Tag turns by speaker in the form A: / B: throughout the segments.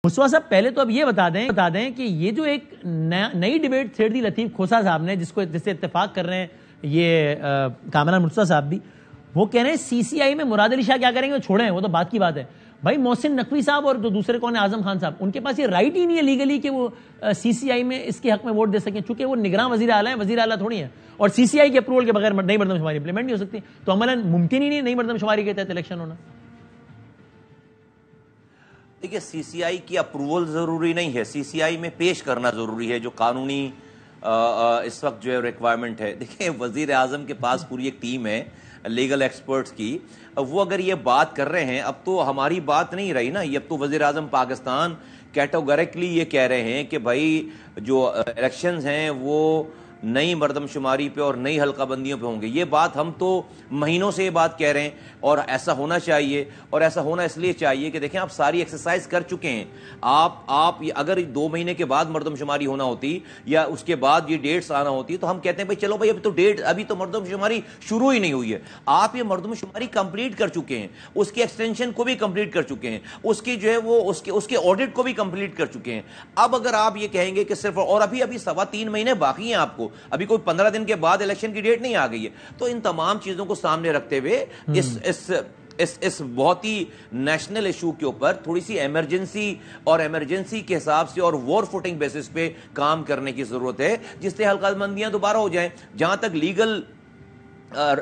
A: मुस्तफा साहब पहले तो अब ये बता दें कि ये जो एक नई डिबेट छेड़ दी लतीफ खोसा साहब ने, जिससे इत्तेफाक कर रहे हैं ये कामरान मुस्तफा साहब भी, वो कह रहे हैं सीसीआई में मुराद अली शाह क्या करेंगे वो छोड़ें, वो तो बात की बात है। भाई मोहसिन नकवी साहब और जो दूसरे कौन है आजम खान साहब, उनके पास ये राइट ही नहीं है लीगली कि वो सीसीआई में इसके हक में वोट दे सकें, चूंकि वो निगरान वजीर आला है, वजीर आला थोड़ी है, और सीसीआई के अप्रूवल के बगैर नई मर्दमशुमारी इंप्लीमेंट नहीं हो सकती, तो अमलन मुमकिन ही नहीं नई मर्दमशुमारी के तहत इलेक्शन होना।
B: देखिए, सीसीआई की अप्रूवल जरूरी नहीं है, सीसीआई में पेश करना जरूरी है, जो कानूनी इस वक्त जो है रिक्वायरमेंट है। देखिए, वजीर आजम के पास पूरी एक टीम है लीगल एक्सपर्ट्स की, वो अगर ये बात कर रहे हैं, अब तो हमारी बात नहीं रही ना, ये अब तो वजीर आजम पाकिस्तान कैटेगोरिकली ये कह रहे हैं कि भाई जो इलेक्शंस हैं वो नई मर्दमशुमारी पे और नई हल्काबंदियों पे होंगे। ये बात हम तो महीनों से ये बात कह रहे हैं, और ऐसा होना चाहिए, और ऐसा होना इसलिए चाहिए कि देखें आप सारी एक्सरसाइज कर चुके हैं। आप अगर 2 महीने के बाद मर्दमशुमारी होना होती या उसके बाद ये डेट्स आना होती तो हम कहते हैं भाई चलो भाई अभी तो मर्दमशुमारी शुरू ही नहीं हुई है। आप ये मर्दमशुमारी कंप्लीट कर चुके हैं, उसकी एक्सटेंशन को भी कंप्लीट कर चुके हैं, उसकी जो है वो उसके ऑडिट को भी कंप्लीट कर चुके हैं। अब अगर आप ये कहेंगे कि सिर्फ और अभी 3.25 महीने बाकी हैं आपको, अभी कोई 15 दिन के बाद इलेक्शन की डेट नहीं आ गई है, तो इन तमाम चीजों को सामने रखते हुए इस बहुत ही नेशनल इशू के ऊपर थोड़ी सी इमरजेंसी के हिसाब से और वॉर फुटिंग बेसिस पे काम करने की जरूरत है, जिससे हल्काबंदियां दोबारा हो जाएं। जहां तक लीगल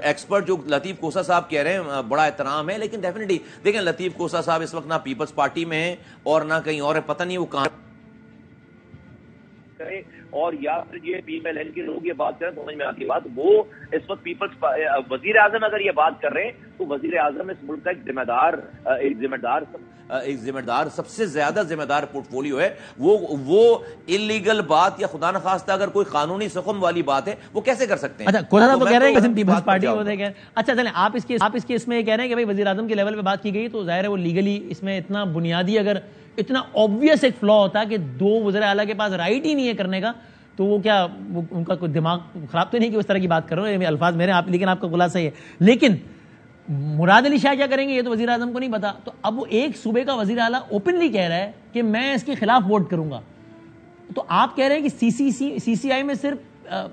B: एक्सपर्ट जो लतीफ खोसा साहब कह रहे हैं, बड़ा एहतराम है, लेकिन डेफिनेटली देखें लतीफ खोसा साहब इस वक्त ना पीपल्स पार्टी में है और ना कहीं और है, पता नहीं वो कहां करें, और या फिर ये PMLN के लोग ये बात करें, समझ में आती है बात। वो इस वक्त वजीर आजम अगर ये बात कर रहे हैं तो वजीर आजम इस मुल्क का एक जिम्मेदार सबसे ज्यादा जिम्मेदार पोर्टफोलियो है। वो इलीगल बात या खुदा न खास्ता अगर कोई कानूनी सुकून वाली बात है वो कैसे कर सकते हैं?
A: अच्छा, खोसा साहब तो कह रहे हैं कि पीपल्स पार्टी होते हैं। अच्छा चलें, आप इसके इसमें कह रहे हैं कि भाई वजीर आजम के लेवल पे बात की गई, तो जाहिर है वो लीगली इसमें इतना बुनियादी, अगर इतना ऑब्वियस एक फ्लॉ होता है कि 2 वज़ीर आला के पास राइट ही नहीं है करने का, तो वो क्या उनका कोई दिमाग खराब तो नहीं कि उस तरह की बात कर रहे हो, अल्फाज मेरे आप, लेकिन आपका खुलासा ही है। लेकिन मुराद अली शाह क्या करेंगे ये तो वजीर आजम को नहीं पता, तो अब वो एक सूबे का वजीर आला ओपनली कह रहा है कि मैं इसके खिलाफ वोट करूंगा, तो आप कह रहे हैं कि सीसीआई में सिर्फ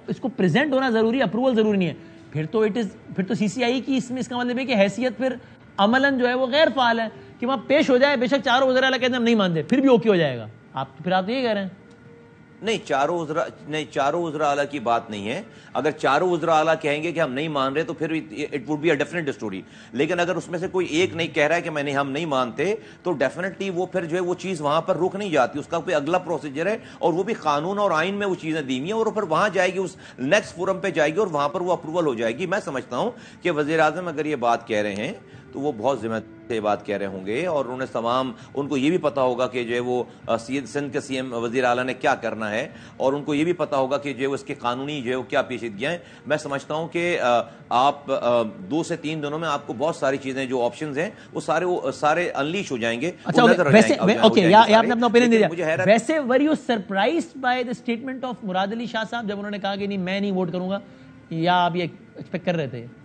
A: इसको प्रेजेंट होना जरूरी, अप्रूवल जरूरी नहीं है, फिर तो सीसीआई की इसमें इसका मतलब है कि हैसियत फिर अमलन जो है वो गैर फाल है, कि वहां पेश हो जाए, बेशक चारों वज़ीर आला कहते हैं हम नहीं मानते, फिर भी ओके हो जाएगा। आप तो ये कह रहे हैं?
B: नहीं, चारों वज़ीर आला की बात नहीं है। अगर चारों वज़ीर आला कहेंगे कि हम नहीं मान रहे तो फिर it would be a different story, लेकिन अगर उसमें से कोई एक नहीं कह रहा है कि हम नहीं मानते, तो डेफिनेटली वो फिर जो है वो चीज़ वहां पर रुक नहीं जाती, उसका कोई अगला प्रोसीजर है, और वो भी कानून और आइन में वो चीज़ें दी हुई हैं, और फिर वहां जाएगी, उस नेक्स्ट फोरम पे जाएगी और वहां पर वो अप्रूवल हो जाएगी। मैं समझता हूं कि वज़ीर आज़म अगर ये बात कह रहे हैं तो वो बहुत जिम्मेदार से बात कह रहे होंगे, और उनको ये भी पता होगा कि जो है वो सिंध के CM वज़ीर आला ने क्या करना है, और उनको ये भी पता होगा कि जो है उसके कानूनी जो है वो क्या पेचीदगियां हैं। मैं समझता हूं कि आप 2 से 3 दिनों में आपको बहुत सारी चीजें जो ऑप्शंस हैं वो सारे अनलीश हो जाएंगे।
A: अच्छा, वैसे आपने अपना ओपिनियन दे दिया। वैसे were you surprised by the statement of Murad Ali Shah sahab जब उन्होंने कहा कि नहीं मैं नहीं वोट करूंगा, या आप ये एक्सपेक्ट कर रहे थे?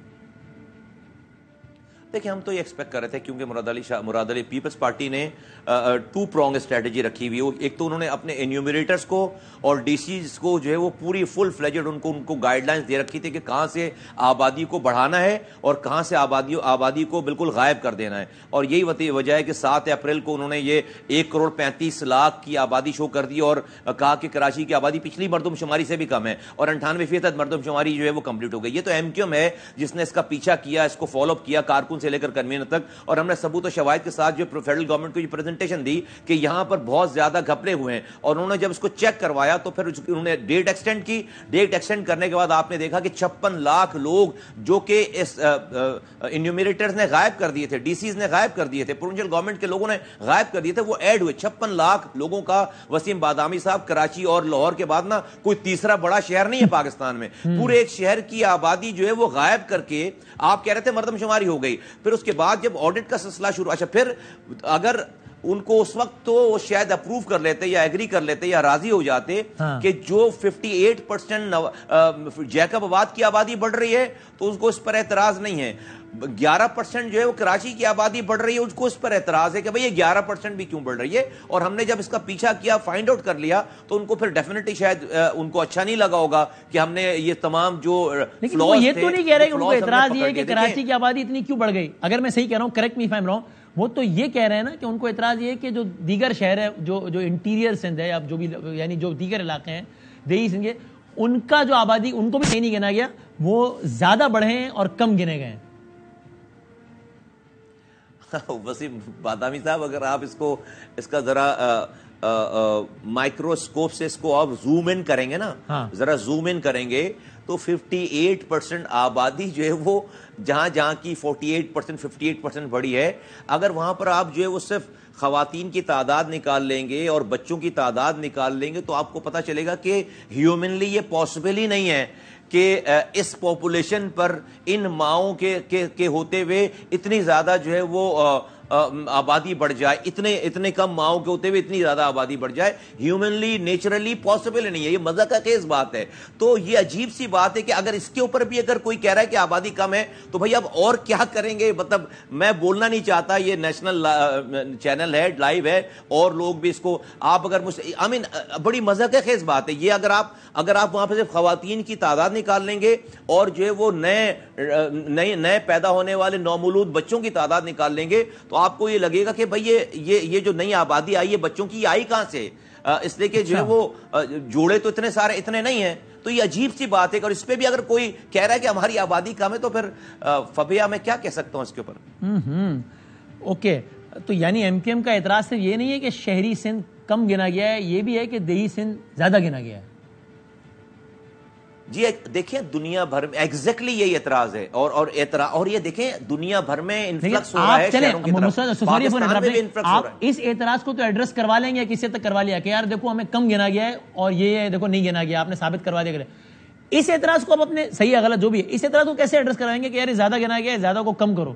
B: देखिए, हम तो ये एक्सपेक्ट कर रहे थे, क्योंकि मुराद अली पीपल्स पार्टी ने 2 prong स्ट्रेटजी रखी हुई है। एक तो उन्होंने अपने एन्यूमरेटर्स को और DCs को जो है वो पूरी फुल फ्लेजेड उनको गाइडलाइंस दे रखी थी कि कहां से आबादी को बढ़ाना है और कहां से आबादी को बिल्कुल गायब कर देना है, और यही वजह है कि 7 अप्रैल को उन्होंने ये 1,35,00,000 की आबादी शो कर दी, और कहा कि कराची की आबादी पिछली मर्दमशुमारी से भी कम है, और 98% मर्दमशुमारी जो है वो कंप्लीट हो गई। ये तो MQM है जिसने इसका पीछा किया, इसको फॉलोअप किया, कारकुन से लेकर कन्वीनर तक, और हमने सबूत और शवाहिद के साथ जो फेडरल गवर्नमेंट को ये प्रेजेंटेशन दी कि यहां पर बहुत ज्यादा घपले हुए हैं, और उन्होंने जब इसको चेक करवाया तो फिर उन्होंने डेट एक्सटेंड की। डेट एक्सटेंड करने के बाद आपने देखा कि 56 लाख लोग जो कि इस इन्यूमरेटर्स ने गायब कर दिए थे, DCs ने गायब कर दिए थे, प्रोविंशियल गवर्नमेंट के लोगों ने गायब कर दिए थे, वो ऐड हुए 56 लाख लोगों का। वसीम बादामी साहब, कराची और लाहौर के बाद ना कोई तीसरा बड़ा शहर नहीं है पाकिस्तान में, पूरे एक शहर की आबादी जो है वो गायब करके आप कह रहे थे मर्दमशुमारी हो गई। फिर उसके बाद जब ऑडिट का सिलसिला शुरू, अच्छा फिर अगर उनको उस वक्त तो शायद अप्रूव कर लेते या एग्री कर लेते या राजी हो जाते कि जो 58% जैकब आबाद की आबादी बढ़ रही है तो उसको इस पर एतराज नहीं है। 11% جو ہے وہ کراچی کی آبادی بڑھ رہی ہے, اس کو اس پر اعتراض ہے کہ بھئی یہ 11% بھی کیوں بڑھ رہی ہے, اور ہم نے جب اس کا پیچھا کیا, فائنڈ آؤٹ کر لیا, تو ان کو پھر ڈیفینیٹلی شاید ان کو اچھا نہیں لگا ہوگا کہ ہم نے یہ تمام جو
A: لیکن وہ یہ تو نہیں کہہ رہے کہ ان کو اعتراض یہ ہے کہ کراچی کی آبادی اتنی کیوں بڑھ گئی, اگر میں صحیح کہہ رہا ہوں, correct me if I am wrong, وہ تو یہ کہہ رہے ہیں نا کہ ان کو اعتراض یہ ہے کہ جو دیگر شہر ہے, جو انٹیریئر سندھ ہے, اب جو بھی یعنی جو دیگر علاقے ہیں دیہی سندھ کے, ان کا جو آبادی ان کو بھی صحیح نہیں گنا گیا, وہ زیادہ بڑھے ہیں اور کم گنے گئے ہیں.
B: وسیم بادامی صاحب, اگر آپ اس کا ذرا مائکروسکوپ سے اس کو آپ زوم ان کریں گے نا, ذرا زوم ان کریں گے, تو 58% آبادی جو ہے وہ جہاں کی 48% 58% بڑی ہے, اگر وہاں پر آپ جو ہے وہ صرف خواتین کی تعداد نکال لیں گے اور بچوں کی تعداد نکال لیں گے, تو آپ کو پتا چلے گا کہ ہیومنلی یہ پاسبل ہی نہیں ہے کہ اس پاپولیشن پر ان ماؤں کے ہوتے ہوئے اتنی زیادہ جو ہے وہ آبادی بڑھ جائے, اتنے کم ماؤں کے ہوتے ہوئے اتنی زیادہ آبادی بڑھ جائے. ہیومنلی نیچرلی پاسبل نہیں ہے, یہ مزہ کا خیز بات ہے. تو یہ عجیب سی بات ہے کہ اگر اس کے اوپر بھی اگر کوئی کہہ رہا ہے کہ آبادی کم ہے, تو بھائی اب اور کیا کریں گے. مطلب میں بولنا نہیں چاہتا, یہ نیشنل چینل ہے, لائیو ہے, اور لوگ بھی اس کو, آپ اگر بڑی مزہ کا خیز بات ہے یہ, اگر آپ وہاں پہ صرف خواتین کی تعداد نکال لیں گے اور جو ہے وہ نئے پیدا ہونے والے نومولود بچوں کی تعداد نکال لیں گے, تو آپ کو یہ لگے گا کہ بھئی یہ جو نئی آبادی آئی ہے بچوں کی, آئی کہاں سے, اس لیے کہ جو ہے وہ جوڑے تو اتنے نہیں ہیں. تو یہ عجیب سی بات ہے, اور اس پہ بھی اگر کوئی کہہ رہا ہے کہ ہماری آبادی کم ہے, تو پھر فبیہ میں کیا کہہ سکتا ہوں اس کے اوپر.
A: اوکے, تو یعنی ایم کیو ایم کا اعتراض صرف یہ نہیں ہے کہ شہری سندھ کم گنا گیا ہے, یہ بھی ہے کہ دیہی سندھ زیادہ گنا گیا ہے.
B: جی دیکھیں دنیا بھر میں ایگزیکٹلی یہی اعتراض ہے, اور یہ دیکھیں دنیا بھر میں انفلکس ہو رہا ہے شہروں کی طرف, پاکستان میں بھی انفلکس ہو رہا ہے.
A: اس اعتراض کو تو ایڈریس کروا لیں گے, کسی تک کروا لیا کہ یار دیکھو ہمیں کم گنا گیا ہے اور یہ دیکھو نہیں گنا گیا, آپ نے ثابت کروا دیا. اس اعتراض کو اب اپنے صحیح ہے غلط جو بھی ہے, اس اعتراض کو کیسے ایڈریس کروائیں گے کہ یار زیادہ گنا گیا ہے, زیادہ کو کم کرو,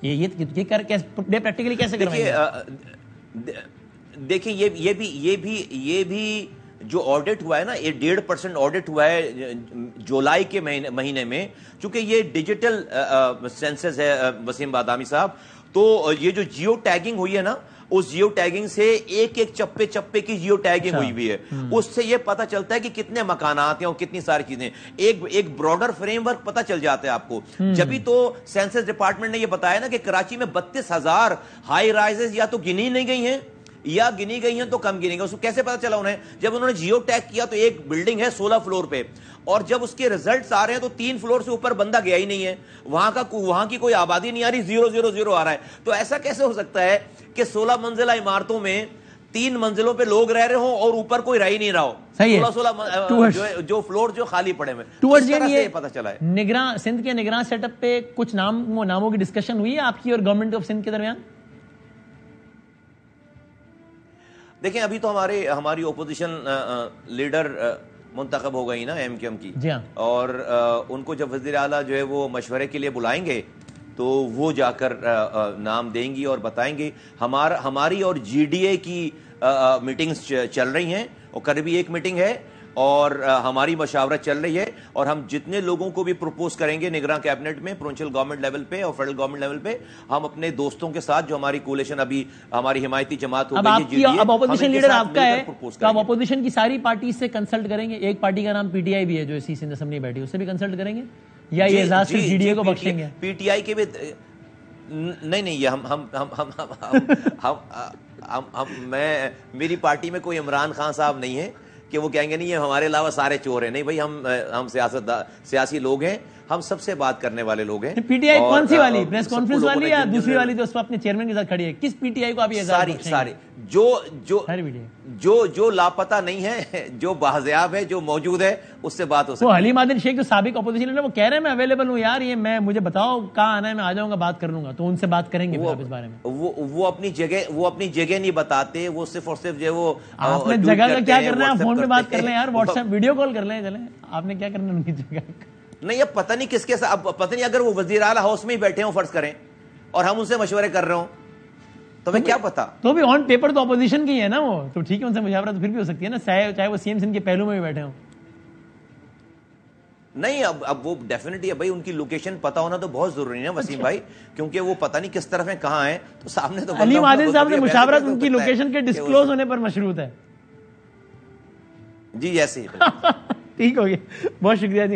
A: یہ پریکٹیکلی کیسے کروائیں گے؟
B: دیکھیں یہ بھی جو آڈٹ ہوا ہے نا, یہ 1.5% آڈٹ ہوا ہے جولائی کے مہینے میں, چونکہ یہ ڈیجیٹل سینسس ہے وسیم بادامی صاحب, تو یہ جو جیو ٹیگنگ ہوئی ہے نا, اس جیو ٹیگنگ سے ایک چپے کی جیو ٹیگنگ ہوئی ہے, اس سے یہ پتا چلتا ہے کہ کتنے مکانات ہیں اور کتنی ساری چیزیں, ایک براڈر فریم ورک پتا چل جاتا ہے آپ کو. جبھی تو سینسس ڈپارٹمنٹ نے یہ بتایا نا کہ کراچی میں 32,000 ہائی رائزز یا تو گنی نہیں گئی ہیں یا گنی گئی ہیں تو کم گنی گئی. اس کو کیسے پتا چلا انہیں؟ جب انہوں نے جیو ٹیگ کیا تو ایک بلڈنگ ہے 16 فلور پہ, اور جب اس کے ریزلٹس آ رہے ہیں تو 3 فلور سے اوپر بندہ گیا ہی نہیں ہے, وہاں کی کوئی آبادی نہیں آ رہی, 000 آ رہا ہے. تو ایسا کیسے ہو سکتا ہے کہ 16 منزلہ عمارتوں میں 3 منزلوں پہ لوگ رہ رہے ہوں اور اوپر کوئی رہ ہی نہیں رہا ہو, 16 جو فلور جو خالی پڑے ہوئے. اس طرح سے پتا چلا ہے.
A: نگراں سندھ کے نگراں سیٹ اپ پہ کچھ ناموں کی ڈسکشن ہوئی ہے آپ کی اور گورنمنٹ آف سندھ کے درمیان؟
B: دیکھیں ابھی تو ہماری اپوزیشن لیڈر منتخب ہو گئی نا ایم کیو ایم کی, اور ان کو جب وزیر اعلیٰ جو ہے وہ مشورے کے لیے بلائیں گے تو وہ جا کر نام دیں گی اور بتائیں گے. ہماری اور جی ڈی اے کی میٹنگز چل رہی ہیں, اور قریبی ایک میٹنگ ہے, اور ہماری مشاورت چل رہی ہے, اور ہم جتنے لوگوں کو بھی پروپوز کریں گے نگراں کیبنٹ میں, پروونشل گورنمنٹ لیول پہ اور فیڈرل گورنمنٹ لیول پہ, ہم اپنے دوستوں کے ساتھ جو ہماری کولیشن ابھی ہماری حمایتی جماعت ہو گئی ہے,
A: اب اپوزیشن لیڈر آپ کا ہے تو آپ اپوزیشن کی ساری پارٹی سے کنسلٹ کریں گے. ایک پارٹی کا نام پی ٹی آئی بھی ہے جو اسی سندھ اسمبلی بیٹھی, اس سے بھی کنسلٹ کریں گے, یا یہ اعزاز صرف جی ڈی اے کو بخشیں گے؟
B: پی ٹی آئی کے بھی نہیں, یہ میری پارٹی میں کوئی عمران خان صاحب نہیں ہے کہ وہ کہیں گے نہیں یہ ہمارے علاوہ سارے چور ہیں. نہیں بھائی, ہم سیاسی لوگ ہیں, ہم سب سے بات کرنے والے لوگ ہیں.
A: پی ٹی آئی کون سی والی, پریس کانفرنس والی یا دوسری والی جو اس پر اپنے چیئرمین کے ساتھ کھڑی ہے؟ کس پی ٹی آئی کو آپ یہ
B: ساری جو لاپتہ نہیں ہے, جو باحضیاب ہے, جو موجود ہے, اس سے بات ہو سکتی ہے.
A: وہ حلیم عادل شیخ جو سابق اپوزیشن لیڈر, وہ کہہ رہے ہیں میں اویلیبل ہوں یار, یہ مجھے بتاؤ کہاں آنا ہے, میں آ جاؤں گا, بات کر لوں گا. تو ان سے بات کریں گے اس بارے میں.
B: وہ اپنی جگہ نہیں بتاتے, وہ صرف اور صرف جو ہے وہ
A: آپ نے جگہ کا کیا کرنا ہے, فون پہ بات کر لیں یار, واٹس ایپ ویڈیو کال کر لیں, چلیں آپ نے کیا کرنا ہے ان کی جگہ.
B: نہیں, اب پتہ نہیں کس کے ساتھ, اب پتہ نہیں اگر وہ وزیر اعلیٰ ہاؤس میں ہی بیٹھے ہوں فرض کریں, اور ہم ان سے مشورے کر رہے ہوں, تو میں کیا پتا.
A: تو بھی آن پیپر تو اپوزیشن کی ہے نا وہ, تو ٹھیک ہے ان سے مشاورت پھر بھی ہو سکتی ہے نا, چاہے وہ سی ایم سندھ کے پہلو میں بھی بیٹھے ہوں.
B: نہیں اب وہ ڈیفینیٹلی ہے بھائی، ان کی لوکیشن پتا ہونا تو بہت ضروری ہے وسیم بھائی، کیونکہ وہ پتہ نہیں کس طرف ہیں کہاں ہیں، تو سامنے تو
A: علیم عادل صاحب سے مشاورت ان کی لوکیشن کے ڈسکلوز ہونے پر مشروط ہے.
B: جی ایسے ہی.
A: ٹھیک ہو گیا، بہت شکریہ جی.